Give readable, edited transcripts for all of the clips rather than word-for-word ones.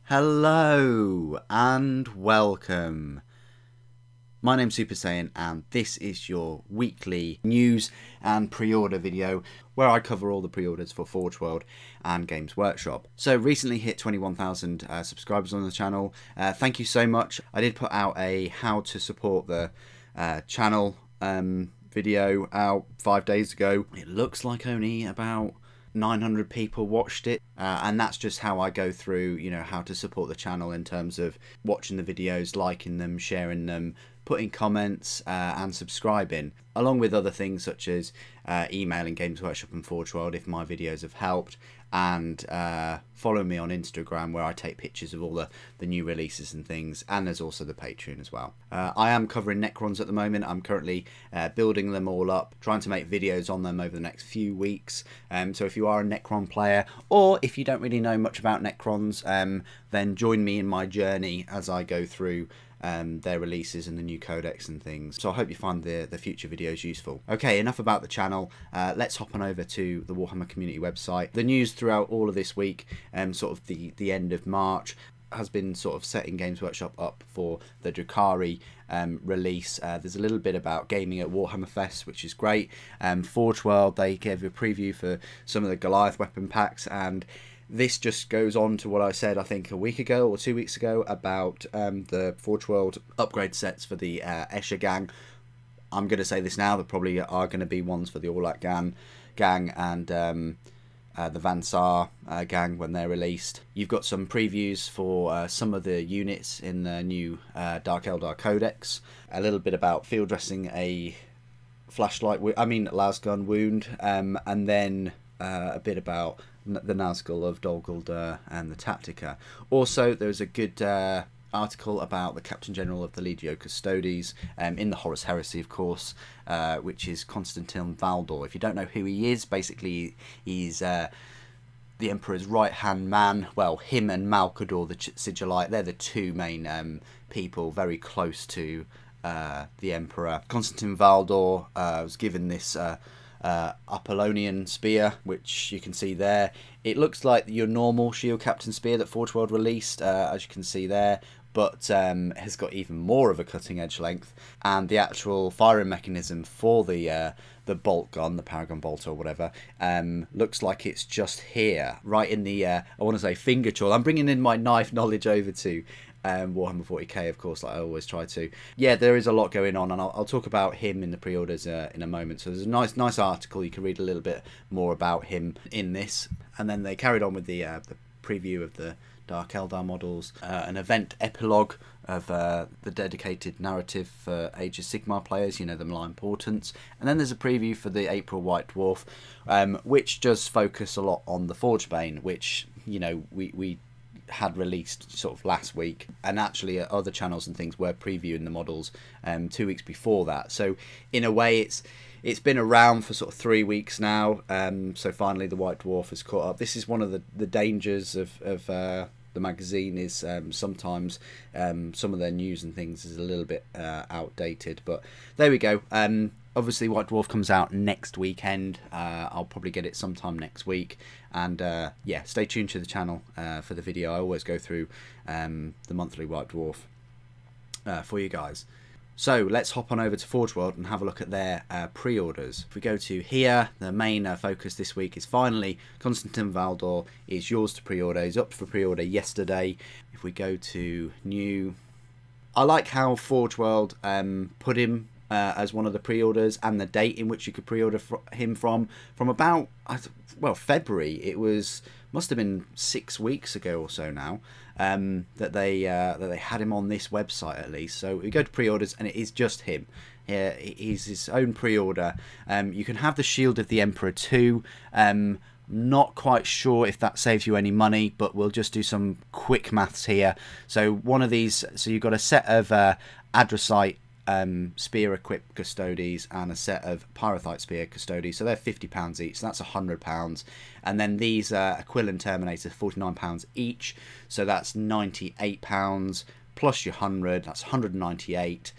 Hello and welcome. My name's Super Saiyan and this is your weekly news and pre-order video where I cover all the pre-orders for Forge World and Games Workshop. So recently hit 21,000 subscribers on the channel. Thank you so much. I did put out a how to support the channel video out 5 days ago. It looks like only about 900 people watched it, and that's just how I go through, you know, how to support the channel in terms of watching the videos, liking them, sharing them, putting comments, and subscribing, along with other things such as emailing Games Workshop and Forge World if my videos have helped, and follow me on Instagram where I take pictures of all the new releases and things, and there's also the Patreon as well. I am covering Necrons at the moment. I'm currently building them all up, trying to make videos on them over the next few weeks. So if you are a Necron player, or if you don't really know much about Necrons, then join me in my journey as I go through their releases and the new Codex and things. So I hope you find the future videos useful. Okay, enough about the channel. Let's hop on over to the Warhammer community website. The news throughout all of this week, sort of the end of March, has been sort of setting Games Workshop up for the Drukhari release. There's a little bit about gaming at Warhammer Fest, which is great. Forge World, they gave a preview for some of the Goliath weapon packs, and this just goes on to what I said, I think, a week ago or 2 weeks ago about the Forge World upgrade sets for the Escher gang. I'm going to say this now, there probably are going to be ones for the Orlak gang and the Van Saar gang when they're released. You've got some previews for some of the units in the new Dark Eldar Codex. A little bit about field dressing a flashlight, lasgun wound, and then a bit about the Nazgul of Dol Guldur and the Tactica. Also, there's a good article about the Captain General of the Legio Custodes, in the Horus Heresy, of course, which is Constantin Valdor. If you don't know who he is, basically he's the Emperor's right-hand man. Well, him and Malkador the Sigillite, they're the two main people very close to the Emperor. Constantin Valdor was given this Apollonian Spear, which you can see there. It looks like your normal Shield Captain Spear that Forge World released, as you can see there, but has got even more of a cutting edge length, and the actual firing mechanism for the bolt gun, the Paragon Bolt or whatever, looks like it's just here, right in the I want to say finger choil. I'm bringing in my knife knowledge over to Warhammer 40k, of course, like I always try to. Yeah, there is a lot going on, and I'll talk about him in the pre-orders in a moment. So there's a nice article. You can read a little bit more about him in this, and then they carried on with the preview of the Dark Eldar models, an event epilogue of the dedicated narrative for Age of Sigmar players, you know, the malign portents, and then there's a preview for the April White Dwarf, which does focus a lot on the Forgebane, which, you know, we had released sort of last week, and actually other channels and things were previewing the models 2 weeks before that. So in a way it's been around for sort of 3 weeks now, so finally the White Dwarf has caught up. This is one of the dangers of the magazine, is sometimes some of their news and things is a little bit outdated, but there we go. Obviously White Dwarf comes out next weekend. I'll probably get it sometime next week, and yeah, stay tuned to the channel for the video. I always go through the monthly White Dwarf for you guys. So let's hop on over to Forge World and have a look at their pre-orders. If we go to here, the main focus this week is finally Constantin Valdor is yours to pre-order. He's up for pre-order yesterday. If we go to new, I like how Forge World put him as one of the pre-orders, and the date in which you could pre-order him from about, well, February. It must have been 6 weeks ago or so now, that they had him on this website at least. So we go to pre-orders and it is just him. He's his own pre-order. You can have the Shield of the Emperor too. Not quite sure if that saves you any money, but we'll just do some quick maths here. So one of these, so you've got a set of Adrasite Spear equipped Custodes and a set of Pyrothite Spear Custodes, so they're £50 each, so that's £100. And then these Aquilon Terminators, £49 each, so that's £98 plus your 100, that's 198,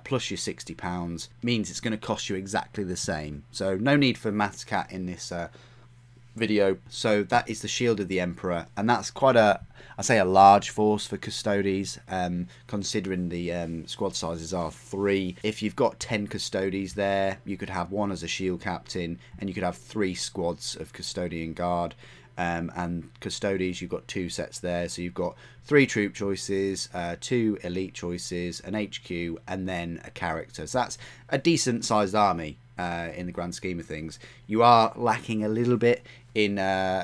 plus your £60 means it's going to cost you exactly the same. So no need for maths cat in this video. So that is the shield of the Emperor, and that's quite a, I say, a large force for Custodes, considering the squad sizes are 3. If you've got 10 Custodes there, you could have 1 as a shield captain, and you could have 3 squads of Custodian Guard. And Custodes, you've got 2 sets there, so you've got 3 troop choices, 2 elite choices, an HQ, and then a character. So that's a decent sized army in the grand scheme of things. You are lacking a little bit in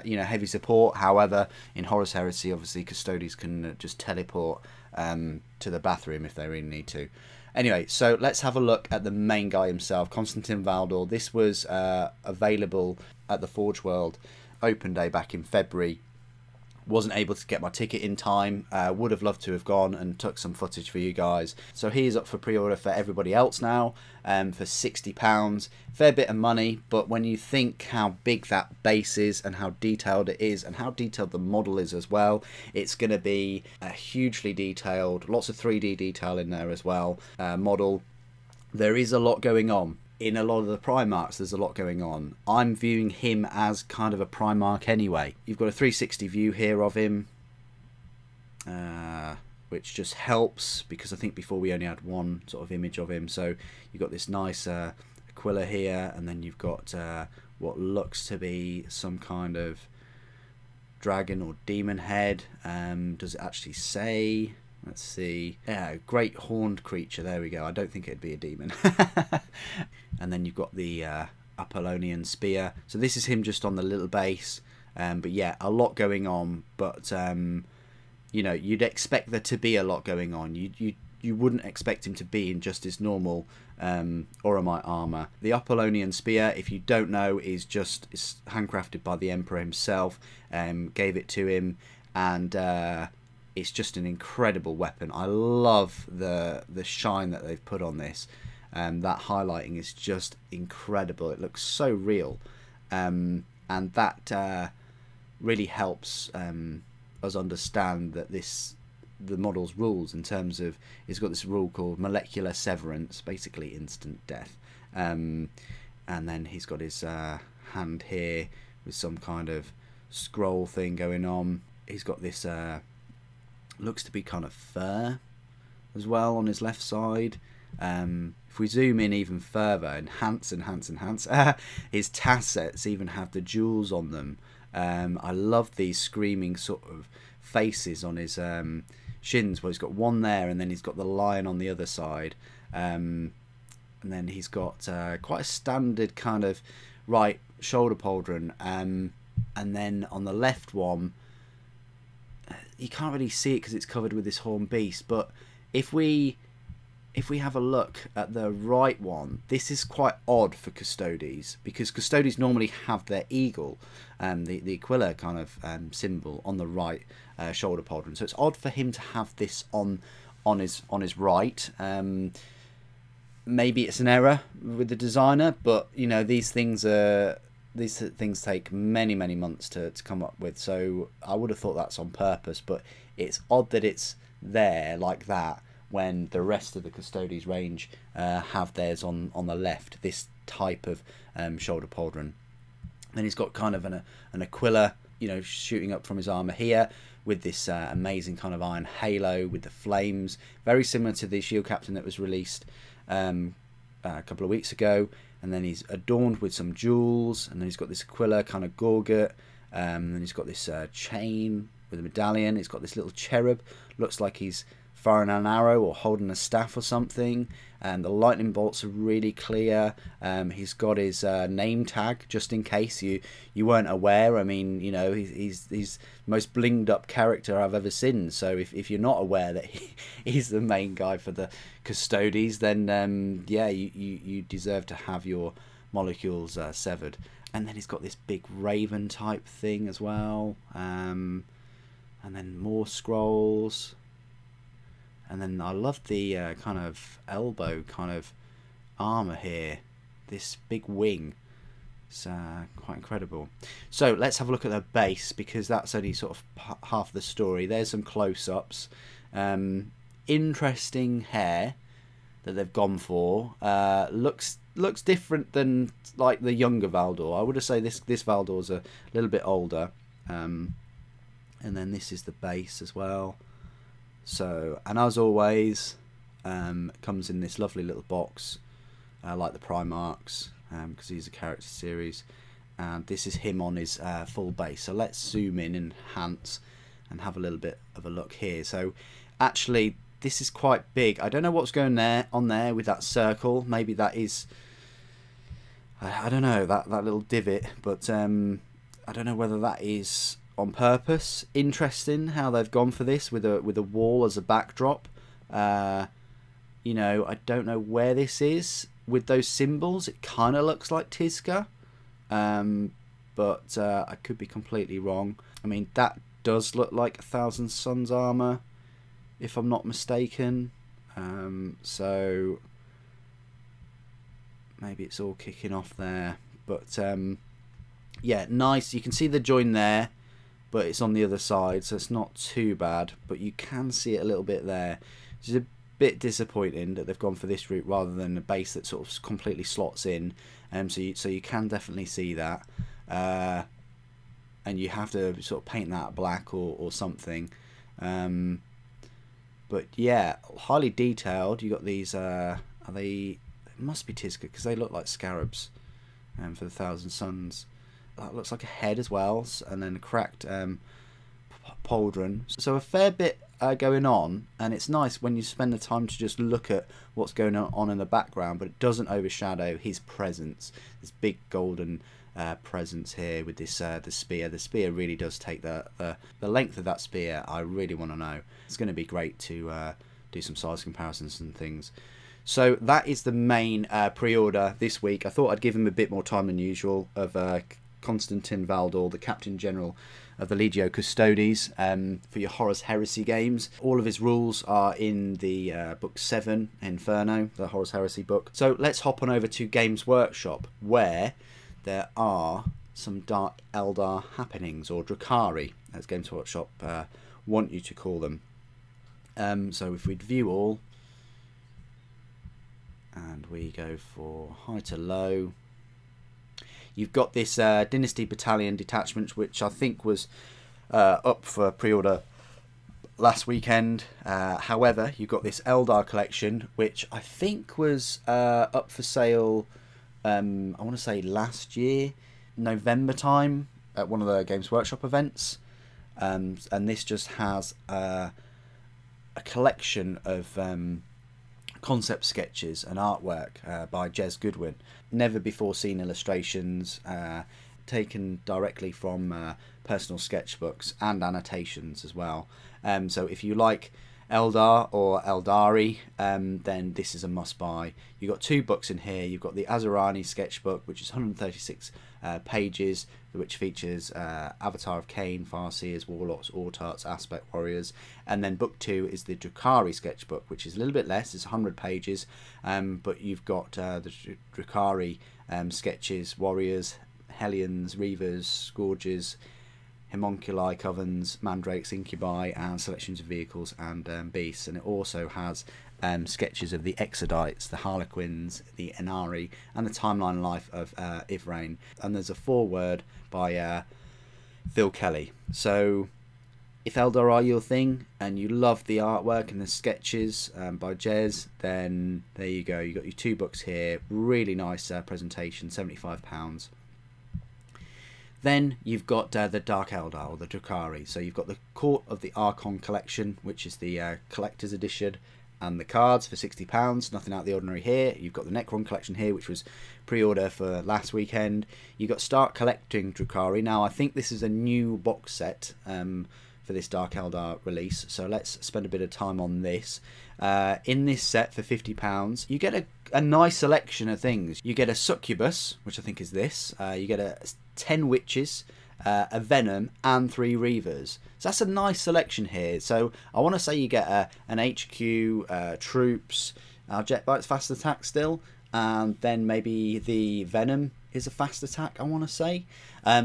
you know, heavy support. However, in Horus Heresy, obviously Custodes can just teleport to the bathroom if they really need to. Anyway, so let's have a look at the main guy himself, Constantin Valdor. This was available at the Forge World open day back in February. Wasn't able to get my ticket in time. Would have loved to have gone and took some footage for you guys. So he's up for pre-order for everybody else now, for £60. Fair bit of money, but when you think how big that base is and how detailed it is and how detailed the model is as well, it's going to be a hugely detailed, lots of 3D detail in there as well, model. There is a lot going on. In a lot of the Primarchs, there's a lot going on. I'm viewing him as kind of a Primarch anyway. You've got a 360 view here of him, which just helps, because I think before we only had one sort of image of him. So you've got this nice Aquila here, and then you've got what looks to be some kind of dragon or demon head. Does it actually say? Let's see. Yeah, great horned creature. There we go. I don't think it'd be a demon. And then you've got the Apollonian Spear. So this is him just on the little base. But yeah, a lot going on. But you know, you'd expect there to be a lot going on. You wouldn't expect him to be in just his normal Oromite armor. The Apollonian Spear, if you don't know, is handcrafted by the Emperor himself. Gave it to him, and it's just an incredible weapon. I love the shine that they've put on this. That highlighting is just incredible. It looks so real, and that really helps us understand that the model's rules, in terms of, it's got this rule called molecular severance, basically instant death. And then he's got his hand here with some kind of scroll thing going on. He's got this looks to be kind of fur as well on his left side. If we zoom in even further, enhance, his tassets even have the jewels on them. I love these screaming sort of faces on his shins. Well, he's got one there, and then he's got the lion on the other side, and then he's got quite a standard kind of right shoulder pauldron, and then on the left one, you can't really see it because it's covered with this horned beast, but if we have a look at the right one, this is quite odd for Custodes, because Custodes normally have their eagle, the Aquila kind of symbol on the right shoulder pauldron. So it's odd for him to have this on his right. Maybe it's an error with the designer, but you know, these things take many months to come up with, so I would have thought that's on purpose. But it's odd that it's there like that when the rest of the Custodes range have theirs on the left, this type of shoulder pauldron. Then he's got kind of an Aquila, you know, shooting up from his armour here, with this amazing kind of iron halo with the flames, very similar to the shield captain that was released a couple of weeks ago. And then he's adorned with some jewels, and then he's got this Aquila kind of gorget, and then he's got this chain with a medallion. He's got this little cherub, looks like he's firing an arrow or holding a staff or something, and the lightning bolts are really clear. He's got his name tag, just in case you weren't aware. I mean, you know, he's the most blinged up character I've ever seen, so if you're not aware that he's the main guy for the Custodes, then yeah, you deserve to have your molecules severed. And then he's got this big raven type thing as well, and then more scrolls. And then I love the kind of elbow kind of armour here, this big wing. It's quite incredible. So let's have a look at the base, because that's only sort of half the story. There's some close-ups. Interesting hair. that they've gone for looks different than like the younger Valdor. I would have say this Valdor's a little bit older. And then this is the base as well. So, and as always, comes in this lovely little box, like the Primarchs, because he's a character series. And this is him on his full base. So let's zoom in and enhance and have a little bit of a look here. So actually, this is quite big. I don't know what's going on there with that circle. Maybe that is, I don't know, that little divot. But I don't know whether that is on purpose. Interesting how they've gone for this with a wall as a backdrop. You know, I don't know where this is with those symbols. It kind of looks like Tizca, but I could be completely wrong. I mean, that does look like 1,000 Suns armor, if I'm not mistaken. So maybe it's all kicking off there, but yeah, nice. You can see the join there, but it's on the other side, so it's not too bad, but you can see it a little bit there. It's a bit disappointing that they've gone for this route rather than a base that sort of completely slots in. So you can definitely see that, and you have to sort of paint that black or something. But yeah, highly detailed. You got these. Are they? It must be Tizca because they look like scarabs. For the 1,000 Suns, that looks like a head as well, and then a cracked pauldron. So a fair bit going on, and it's nice when you spend the time to just look at what's going on in the background, but it doesn't overshadow his presence. This big golden presence here with this the spear. The spear really does take the length of that spear. I really want to know. It's going to be great to do some size comparisons and things. So that is the main pre-order this week. I thought I'd give him a bit more time than usual of Constantin Valdor, the Captain General of the Legio Custodes, for your Horus Heresy games. All of his rules are in the book 7, Inferno, the Horus Heresy book. So let's hop on over to Games Workshop, where there are some Dark Eldar happenings, or Drukhari, as Games Workshop want you to call them. So if we'd view all, and we go for high to low, you've got this Dynasty Battalion detachment, which I think was up for pre-order last weekend. However, you've got this Eldar Collection, which I think was up for sale, I want to say last year, November time, at one of the Games Workshop events. And this just has a collection of concept sketches and artwork by Jez Goodwin. Never before seen illustrations, taken directly from personal sketchbooks and annotations as well. So if you like Eldar or Eldari, then this is a must buy. You've got 2 books in here. You've got the Azarani sketchbook, which is 136 pages, which features Avatar of Cain, Farseers, Warlocks, Autarts, Aspect Warriors. And then book 2 is the Drukhari sketchbook, which is a little bit less, it's 100 pages, but you've got the Drukhari sketches, Warriors, Hellions, Reavers, Scourges, Homunculi, Covens, Mandrakes, Incubi, and selections of vehicles and beasts. And it also has sketches of the Exodites, the Harlequins, the Inari, and the timeline life of Ivrain. And there's a foreword by Phil Kelly. So if Eldar are your thing and you love the artwork and the sketches by Jez, then there you go. You've got your 2 books here. Really nice presentation, £75. Then you've got the Dark Eldar, or the Drukhari. So you've got the Court of the Archon Collection, which is the collector's edition, and the cards for £60. Nothing out of the ordinary here. You've got the Necron Collection here, which was pre-order for last weekend. You've got Start Collecting Drukhari. Now, I think this is a new box set for this Dark Eldar release, so let's spend a bit of time on this. In this set for £50, you get a nice selection of things. You get a Succubus, which I think is this. You get 10 Witches, a Venom, and 3 Reavers. So that's a nice selection here. So I want to say you get an HQ, troops, Jetbite's fast attack still, and then maybe the Venom is a fast attack, I want to say.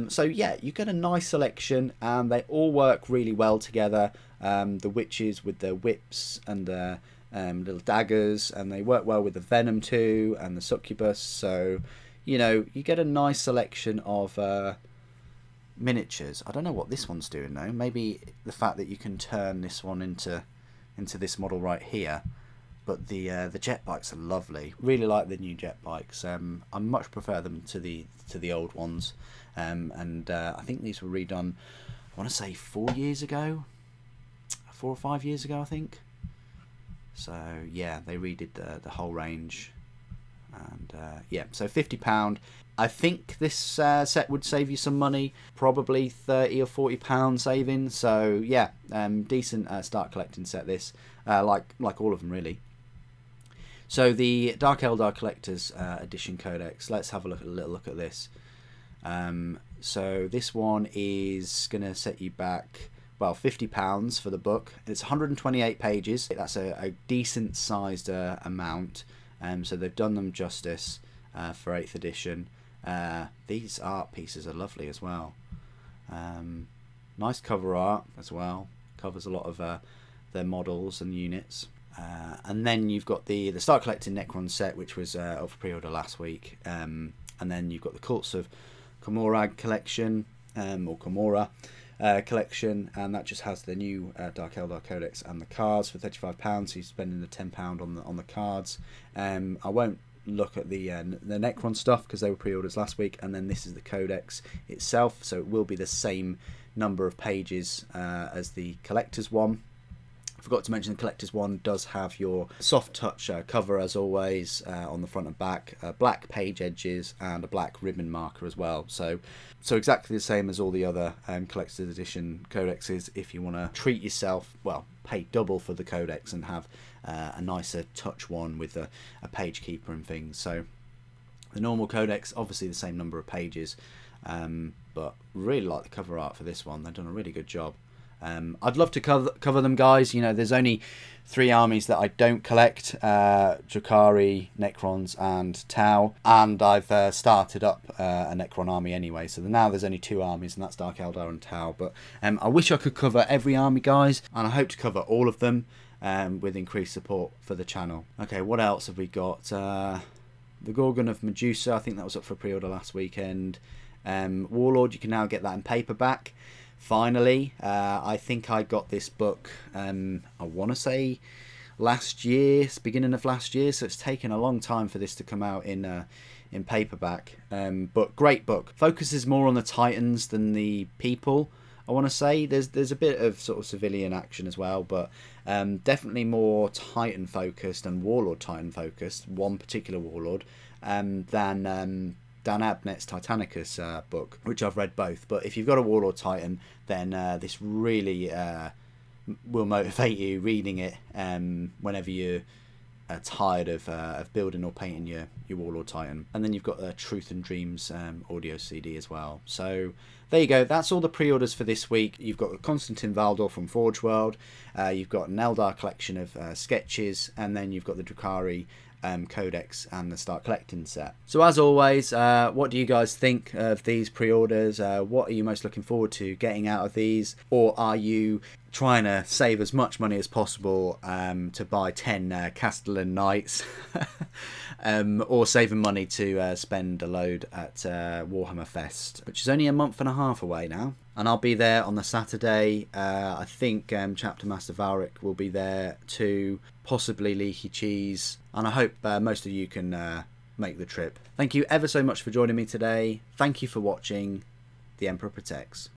So yeah, you get a nice selection, and they all work really well together. The Witches with their whips and the little daggers, and they work well with the Venom too and the Succubus. So, you know, you get a nice selection of miniatures. I don't know what this one's doing though. Maybe the fact that you can turn this one into this model right here. But the jet bikes are lovely. Really like the new jet bikes. I much prefer them to the old ones. I think these were redone, I want to say 4 years ago, 4 or 5 years ago, I think. So yeah, they redid the whole range. And yeah, so £50. I think this set would save you some money, probably £30 or £40 saving. So yeah, decent start collecting set this, like all of them really. So the Dark Eldar Collector's Edition Codex. Let's have a little look at this. So this one is going to set you back, well, £50 for the book. It's 128 pages. That's a decent sized amount. So they've done them justice for 8th edition. These art pieces are lovely as well. Nice cover art as well. Covers a lot of their models and units. And then you've got the Start Collecting Necron set, which was up for pre-order last week. And then you've got the Cults of Komorag collection, or Komora collection, and that just has the new Dark Eldar Codex and the cards for £35. So you're spending the £10 on the cards. I won't look at the Necron stuff because they were pre-orders last week, and then this is the Codex itself, so it will be the same number of pages as the collector's one. I forgot to mention the collector's one does have your soft touch cover as always on the front and back, black page edges and a black ribbon marker as well. So exactly the same as all the other collector's edition codexes. If you want to treat yourself, well, pay double for the codex and have a nicer touch one with a page keeper and things. So the normal codex, obviously the same number of pages, but really like the cover art for this one. They've done a really good job. I'd love to cover them, guys. You know, there's only 3 armies that I don't collect, Drukhari, Necrons and Tau, and I've started up a Necron army anyway, so now there's only 2 armies, and that's Dark Eldar and Tau. But I wish I could cover every army, guys, and I hope to cover all of them with increased support for the channel. Okay, what else have we got? The Gorgon of Medusa, I think that was up for pre-order last weekend. Warlord, you can now get that in paperback. Finally, I think I got this book, I want to say last year, beginning of last year, so it's taken a long time for this to come out in paperback. But great book. Focuses more on the Titans than the people, I want to say. There's a bit of sort of civilian action as well, but definitely more Titan focused and Warlord Titan focused, one particular Warlord, than Dan Abnett's Titanicus book, which I've read both. But if you've got a Warlord Titan, then this really will motivate you reading it whenever you're tired of building or painting your Warlord Titan. And then you've got the Truth and Dreams audio CD as well. So there you go. That's all the pre-orders for this week. You've got Constantin Valdor from Forge World. You've got an Eldar collection of sketches, and then you've got the Drukhari Codex and the Start Collecting set. So as always, what do you guys think of these pre-orders? What are you most looking forward to getting out of these? Or are you trying to save as much money as possible to buy 10 Castellan Knights? Or saving money to spend a load at Warhammer Fest, which is only a month and a half away now. And I'll be there on the Saturday. I think Chapter Master Valric will be there too, possibly Leaky Cheese, and I hope most of you can make the trip. Thank you ever so much for joining me today. Thank you for watching. The Emperor Protects.